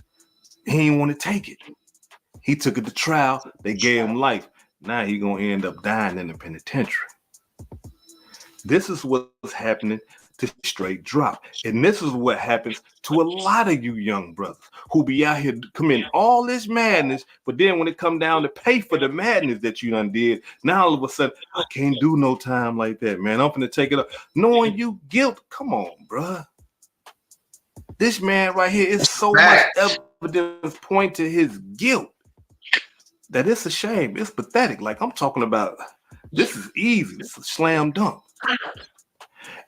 He didn't want to take it. He took it to trial. They gave him life. Now he going to end up dying in the penitentiary. This is what's happening to straight drop. And this is what happens to a lot of you young brothers who be out here committing all this madness, but then when it come down to pay for the madness that you done did, now all of a sudden, I can't do no time like that, man. I'm finna take it up. Knowing you guilt, come on, bruh. This man right here is so much evidence point to his guilt that it's a shame. It's pathetic. Like I'm talking about, this is easy. This is a slam dunk.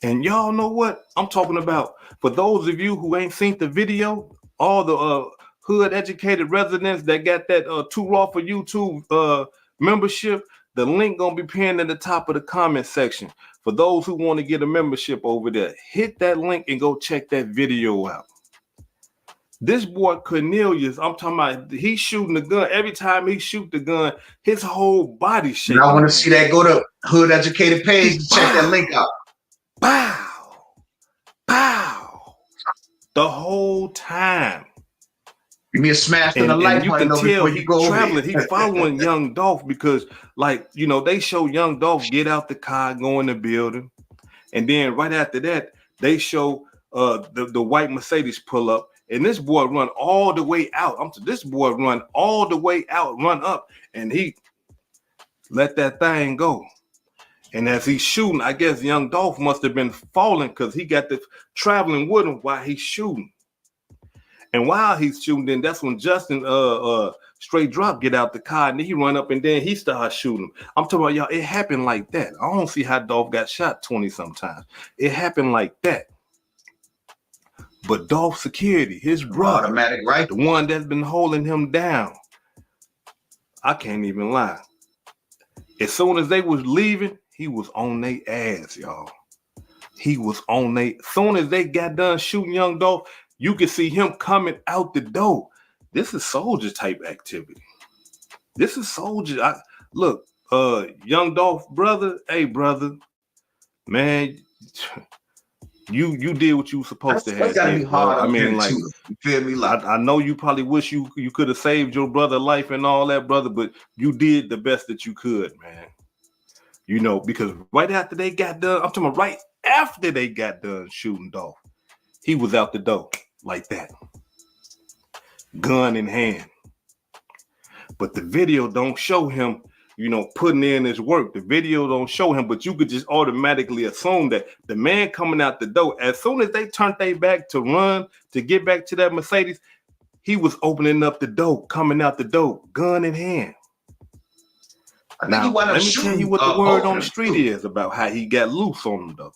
And y'all know what I'm talking about. For those of you who ain't seen the video, all the hood educated residents that got that Too Raw for YouTube membership, the link gonna be pinned at the top of the comment section. For those who want to get a membership over there, hit that link and go check that video out. This boy Cornelius, I'm talking about, he's shooting the gun. Every time he shoot the gun, his whole body shaking. And I want to see that. Go to Hood Educated page and check that link out. Pow, pow, the whole time. Give me a smash in the light. You can tell he's traveling. He's following young Dolph because, like, you know, they show young Dolph get out the car, go in the building, and then right after that, they show the white Mercedes pull up, and this boy run all the way out. This boy run all the way out, run up, and he let that thing go. And as he's shooting, I guess young Dolph must have been falling because he got the traveling with him while he's shooting. And while he's shooting, then that's when Justin straight drop get out the car and he run up and then he starts shooting him. I'm talking about, y'all, it happened like that. I don't see how Dolph got shot 20 sometimes. It happened like that. But Dolph Security, his brother, automatic, right? The one that's been holding him down, I can't even lie. As soon as they was leaving, he was on their ass, y'all. He was on their. Soon as they got done shooting young Dolph, you could see him coming out the door. This is soldier type activity. This is soldier. Look, young Dolph brother, hey brother, man, you did what you were supposed to have. That's gotta be hard. I mean, like, you feel me? Like, I know you probably wish you could have saved your brother life and all that, brother, but you did the best that you could, man. You know, because right after they got done, I'm talking about right after they got done shooting Dolph, he was out the door like that, gun in hand. But the video don't show him, you know, putting in his work. The video don't show him, but you could just automatically assume that the man coming out the door, as soon as they turned their back to run, to get back to that Mercedes, He was opening up the door, coming out the door, gun in hand. Now, let me tell you what the word on the street is about how he got loose on them, though.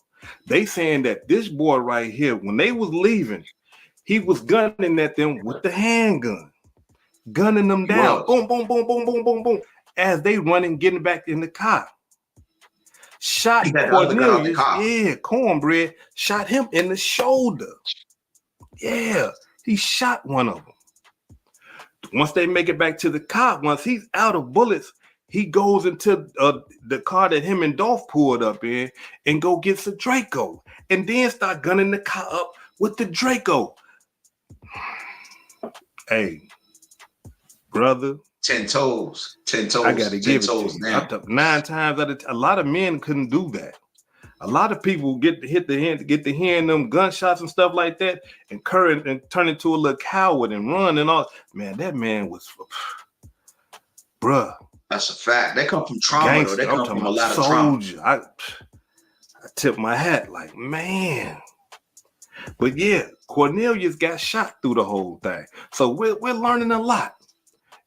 They saying that this boy right here, when they was leaving, he was gunning at them with the handgun, gunning them down. Boom, boom, boom, boom, boom, boom, boom, as they running, getting back in the car. Shot Cornelius, yeah, Cornbread, shot him in the shoulder. Yeah, he shot one of them. Once they make it back to the car, once he's out of bullets, he goes into the car that him and Dolph pulled up in and go get the Draco and then start gunning the car up with the Draco. Hey, brother. 10 toes. 10 toes. I gotta give it to you. 9 times out of 10, a lot of men couldn't do that. A lot of people get to hearing them gunshots and stuff like that and turn into a little coward and run and all. Man, that man was, bruh. That's a fact. They come from trauma, though. They come from a lot of trauma. I tip my hat like, man. But yeah, Cornelius got shot through the whole thing. So we're learning a lot.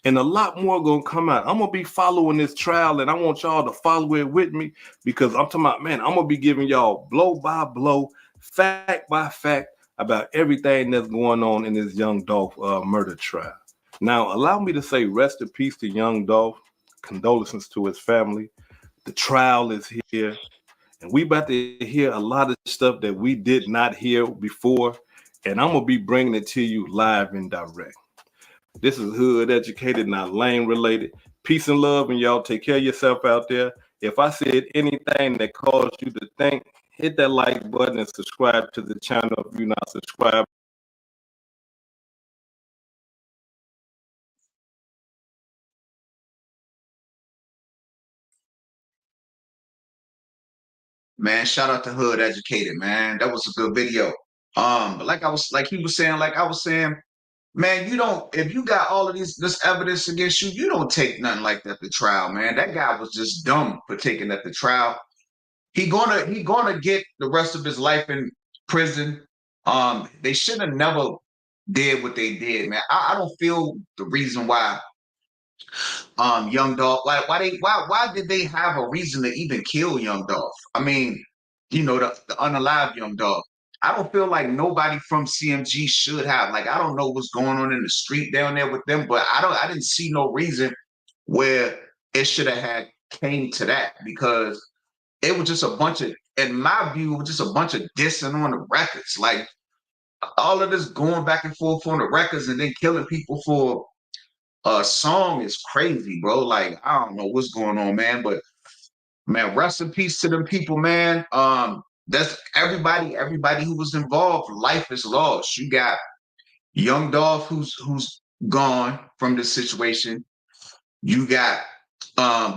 And a lot more gonna come out. I'm gonna be following this trial, and I want y'all to follow it with me because I'm talking about, man, I'm gonna be giving y'all blow by blow, fact by fact about everything that's going on in this young Dolph murder trial. Now, allow me to say rest in peace to young Dolph. Condolences to his family. The trial is here, and we about to hear a lot of stuff that we did not hear before, and I'm gonna be bringing it to you live and direct. This is Hood Educated, not Lane Related. Peace and love, and y'all take care of yourself out there. If I said anything that caused you to think, hit that like button and subscribe to the channel if you're not subscribed. Man, shout out to Hood Educated, man. That was a good video. But like I was saying, man, you don't, if you got all of this evidence against you, you don't take nothing like that to trial, man. That guy was just dumb for taking that to trial. He gonna get the rest of his life in prison. They should have never did what they did, man. I don't feel the reason why young Dolph, like why did they have a reason to even kill young Dolph? I mean, the unalived young Dolph. I don't feel like nobody from CMG should have. Like, I don't know what's going on in the street down there with them, but I didn't see no reason where it should have had came to that, because it was just a bunch of, in my view, it was just a bunch of dissing on the records. Like, all of this going back and forth on the records and then killing people for a song is crazy, bro. Like, I don't know what's going on, man. But man, rest in peace to them people, man. That's everybody who was involved. Life is lost. You got young Dolph who's gone from this situation. You got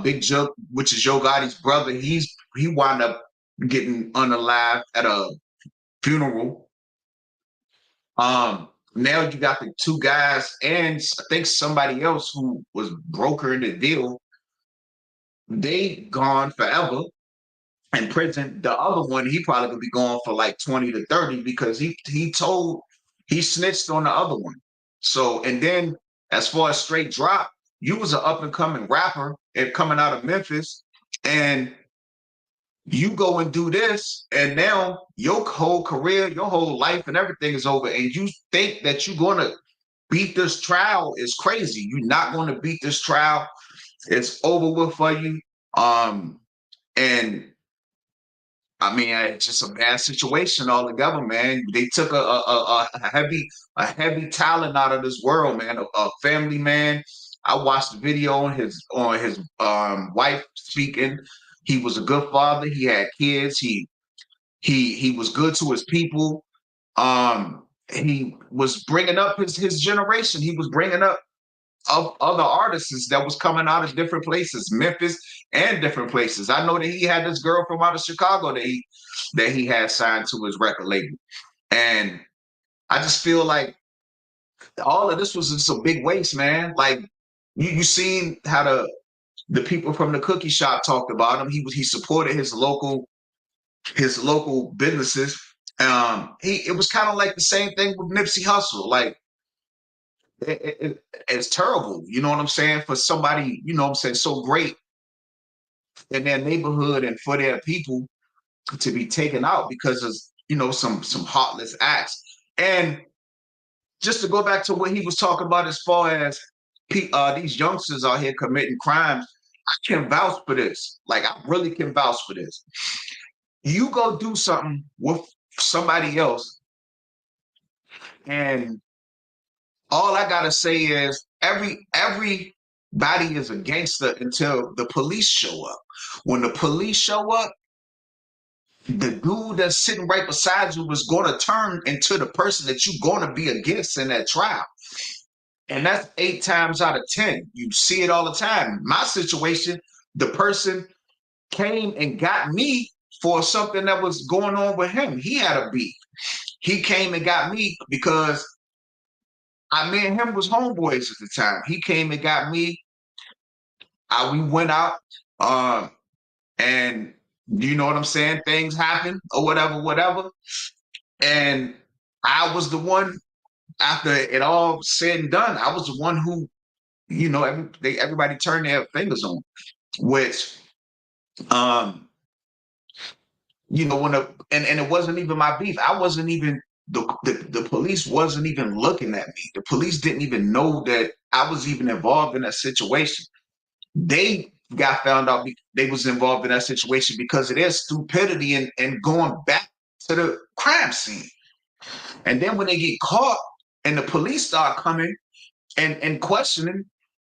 Big Joe, which is Yo Gotti's brother. He wound up getting unalived at a funeral. Now you got the 2 guys and I think somebody else who was brokering the deal. They gone forever in prison. The other one, he probably gonna be gone for like 20 to 30 because he snitched on the other one. So, and then as far as straight drop, you was an up and coming rapper and coming out of Memphis, and you go and do this, and now your whole career, your whole life and everything is over, and you think that you're gonna beat this trial is crazy. You're not gonna beat this trial. It's over with for you. And I mean, it's just a bad situation altogether, man. They took a heavy talent out of this world, man. A family man. I watched the video on his wife speaking. He was a good father. He had kids. He was good to his people. He was bringing up his generation. He was bringing up of other artists that was coming out of different places, Memphis and different places. I know that he had this girl from out of Chicago that he had signed to his record label. And I just feel like all of this was just a big waste, man. Like, you seen how the people from the cookie shop talked about him. He supported his local businesses. It was kind of like the same thing with Nipsey Hussle. Like, it's terrible. You know what I'm saying? For somebody, you know what I'm saying, so great in their neighborhood and for their people to be taken out because of, you know, some heartless acts. And just to go back to what he was talking about as far as these youngsters out here committing crimes, I can vouch for this. Like, I really can vouch for this. You go do something with somebody else, and all I gotta say is everybody is a gangster until the police show up. When the police show up, the dude that's sitting right beside you is going to turn into the person that you're going to be against in that trial. And that's 8 times out of 10. You see it all the time. My situation, the person came and got me for something that was going on with him. He had a beef. He came and got me because me and him was homeboys at the time. He came and got me. We went out, and you know what I'm saying? Things happen or whatever. And I was the one, after it all said and done, I was the one who, you know, everybody turned their fingers on, which, you know, and it wasn't even my beef. I wasn't even, the police wasn't even looking at me. The police didn't even know that I was even involved in that situation. They got found out they was involved in that situation because of their stupidity and going back to the crime scene. And then when they get caught and the police start coming and questioning,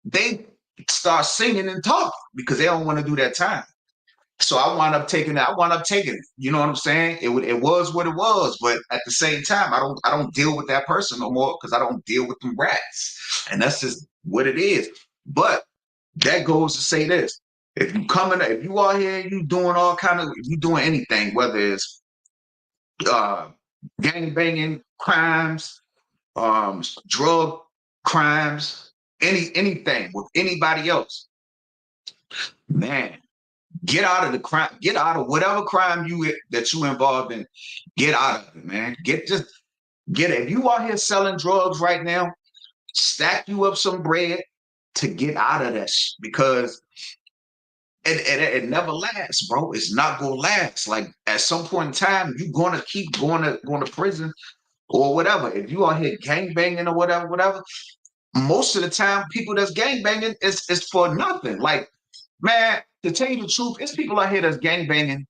they start singing and talking because they don't want to do that time. So I wound up taking it. You know what I'm saying? It was what it was, but at the same time, I don't deal with that person no more because I don't deal with them rats, and that's just what it is. But that goes to say this: if you out here, you doing anything, whether it's gang banging crimes, drug crimes, anything with anybody else, man. Get out of the crime. Get out of whatever crime that you involved in. Get out of it, man. Get it. If you out here selling drugs right now, stack you up some bread to get out of that shit, because it never lasts, bro. It's not gonna last. Like, at some point in time, you're gonna keep going to prison or whatever. If you out here gang banging or whatever, most of the time, people that's gang banging is for nothing. Like, man, to tell you the truth, it's people out here that's gangbanging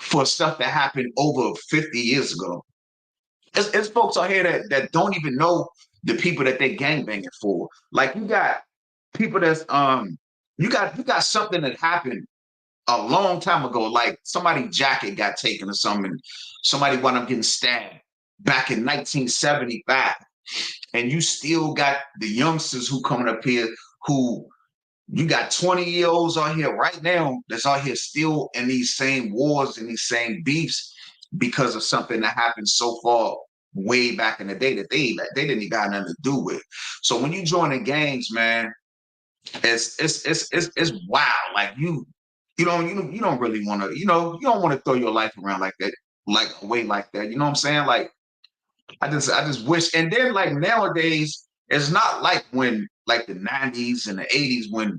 for stuff that happened over 50 years ago. It's folks out here that don't even know the people that they gangbanging for. Like, you got people that's you got something that happened a long time ago, like somebody's jacket got taken or something, somebody wound up getting stabbed back in 1975, and you still got the youngsters who coming up here who. You got 20-year-olds out here right now that's out here still in these same wars and these same beefs because of something that happened so far way back in the day that they didn't even have nothing to do with. So when you join the gangs, man, it's wild. Like, you don't really want to, you don't want to throw your life around like that, like away like that. You know what I'm saying? Like, I just wish. And then, like, nowadays, it's not like when, like, the 90s and the 80s when,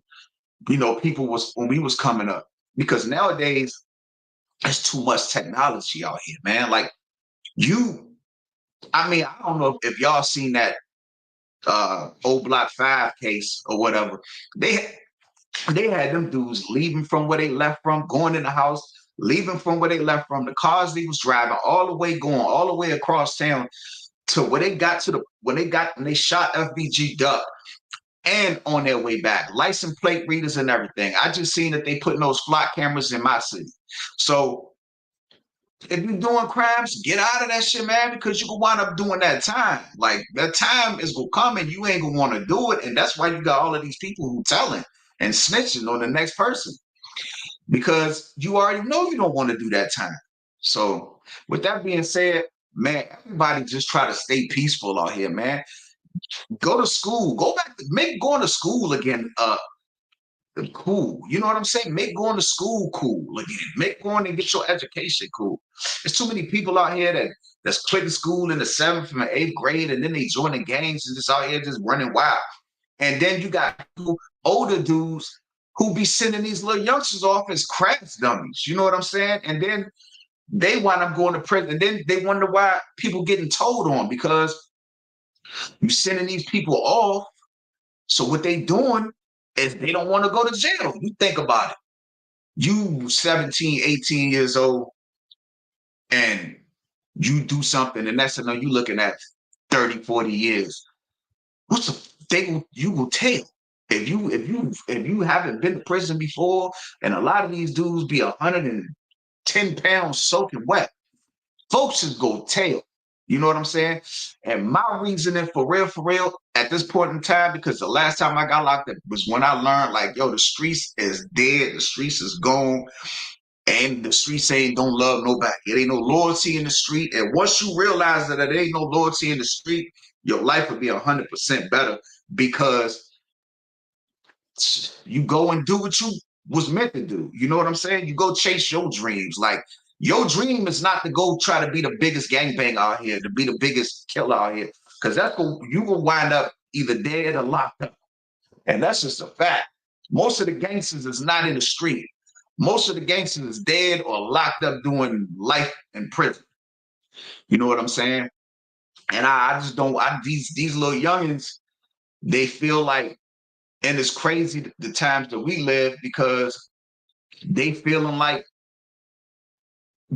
when we was coming up, because nowadays there's too much technology out here, man. Like, I don't know if y'all seen that old Block 5 case or whatever. They had them dudes leaving from where they left from, going in the house, leaving from where they left from, the cars they was driving, going all the way across town to where they got when they shot FBG Duck, and on their way back, license plate readers and everything. I just seen that they putting those flock cameras in my city. So if you're doing crimes, get out of that shit, man, because you can wind up doing that time. Like, that time is gonna come and you ain't gonna want to do it. And that's why you got all of these people who telling and snitching on the next person, because you already know you don't want to do that time. So with that being said, man, everybody just try to stay peaceful out here, man. Go to school. Go back. Make going to school again cool. You know what I'm saying? Make going to school cool again. Make going and get your education cool. There's too many people out here that's quitting school in the 7th and 8th grade, and then they join the gangs and just out here just running wild. And then you got people, older dudes who be sending these little youngsters off as crash dummies. You know what I'm saying? And then they wind up going to prison. And then they wonder why people getting told on, because you sending these people off. So what they doing is they don't want to go to jail. You think about it. You 17, 18 years old, and you do something, and that's enough. You looking at 30, 40 years. What's the you will tell. If you haven't been to prison before, and a lot of these dudes be 110 pounds soaking wet, folks is go tell. You know what I'm saying? And my reasoning for real, at this point in time, because the last time I got locked up was when I learned, like, yo, the streets is dead, the streets is gone, and the streets don't love nobody. It ain't no loyalty in the street. And once you realize that there ain't no loyalty in the street, your life would be 100% better, because you go and do what you was meant to do. You know what I'm saying? You go chase your dreams. Like, your dream is not to go try to be the biggest gangbang out here, to be the biggest killer out here, because that's what you will wind up either dead or locked up. And that's just a fact. Most of the gangsters is not in the street. Most of the gangsters is dead or locked up doing life in prison. You know what I'm saying? And I just don't. These little youngins, they feel like, and it's crazy the times that we live, because they feeling like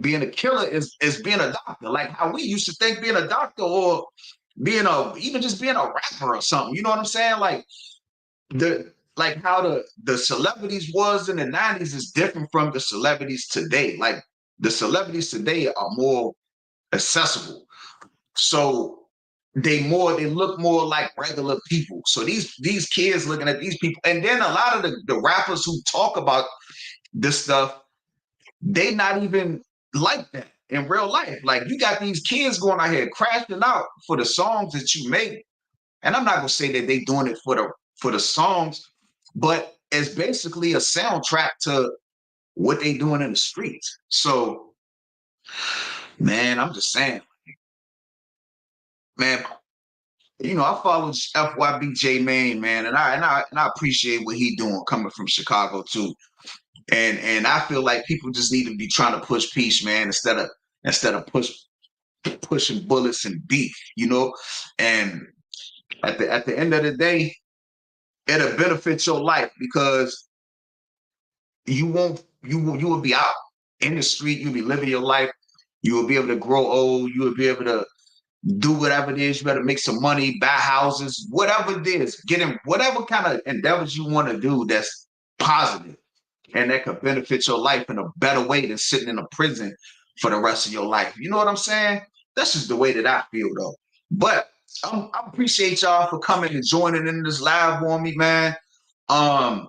being a killer is being a doctor, like how we used to think being a doctor, or even just being a rapper or something. You know what I'm saying? Like how the celebrities was in the 90s is different from the celebrities today. Like, the celebrities today are more accessible. So they look more like regular people. So these kids looking at these people, and then a lot of the rappers who talk about this stuff, they not even like that in real life. Like, you got these kids going out here crashing out for the songs that you make. And I'm not gonna say that they doing it for the songs, but it's basically a soundtrack to what they doing in the streets. So, man, I'm just saying, man, I follow FYBJ Main, man, and I appreciate what he doing coming from Chicago too. And I feel like people just need to be trying to push peace, man, instead of pushing bullets and beef, And at the end of the day, it'll benefit your life, because you will be out in the street, you'll be living your life, you will be able to grow old, you will be able to do whatever it is. You better make some money, buy houses, whatever it is, get in whatever kind of endeavors you want to do that's positive and that could benefit your life in a better way than sitting in a prison for the rest of your life. You know what I'm saying? That's just the way that I feel, though. But I appreciate y'all for coming and joining in this live on me, man.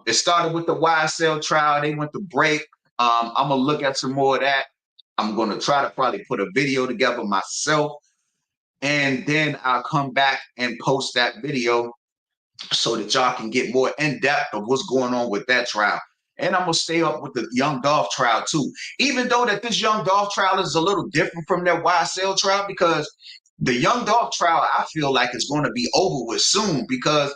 It started with the YSL trial. They went to break. I'm gonna look at some more of that. I'm gonna try to probably put a video together myself, and then I'll come back and post that video so that y'all can get more in depth of what's going on with that trial. And I'm gonna stay up with the Young Dolph trial too, even though that this Young Dolph trial is a little different from that YSL trial, because the Young Dolph trial, I feel like, is going to be over with soon, because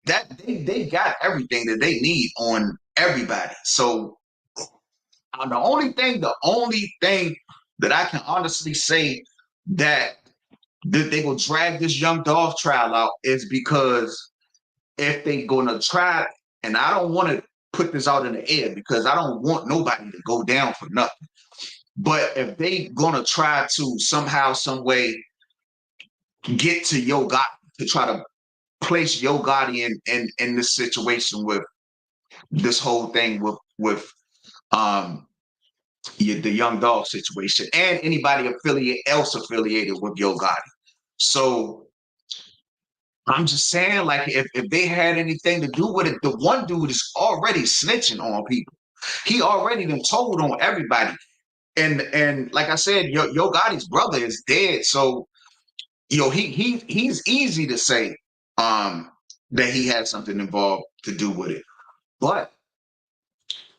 that they got everything that they need on everybody. So the only thing that I can honestly say that they will drag this Young Dolph trial out is because if they gonna try, and I don't want to put this out in the air because I don't want nobody to go down for nothing, but if they gonna try to somehow, some way get to Yo Gotti, to try to place Yo Gotti in this situation with this whole thing with the Young Dolph situation and anybody affiliated with Yo Gotti. So I'm just saying, like, if they had anything to do with it, the one dude is already snitching on people. He already been told on everybody. And like I said, Yo Gotti's brother is dead. So, he's easy to say that he had something involved to do with it. But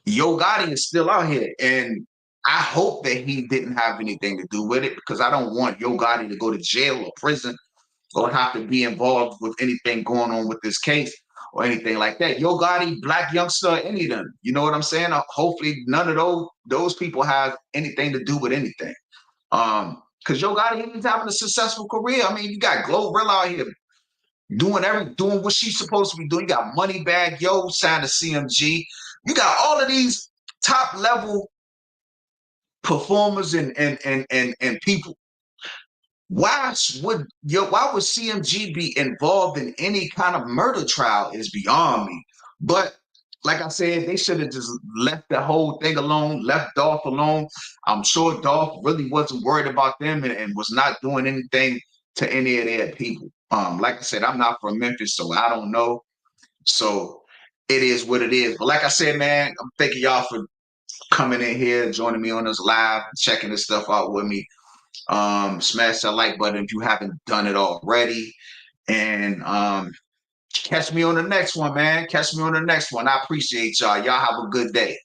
Yo Gotti is still out here. And I hope that he didn't have anything to do with it, because I don't want Yo Gotti to go to jail or prison or have to be involved with anything going on with this case or anything like that. Yo Gotti, Black Youngster, any of them. You know what I'm saying? Hopefully none of those people have anything to do with anything. Because Yo Gotti, he's having a successful career. I mean, you got Glorilla out here doing what she's supposed to be doing. You got Moneybag Yo signed to CMG. You got all of these top level performers and people. Why would CMG be involved in any kind of murder trial is beyond me. But like I said, they should have just left the whole thing alone, left Dolph alone. I'm sure Dolph really wasn't worried about them and was not doing anything to any of their people. Like I said, I'm not from Memphis, so I don't know. So it is what it is. But like I said, man, I'm thanking y'all for coming in here, joining me on this live, checking this stuff out with me. Smash that like button if you haven't done it already. And catch me on the next one, man. Catch me on the next one. I appreciate y'all. Y'all have a good day.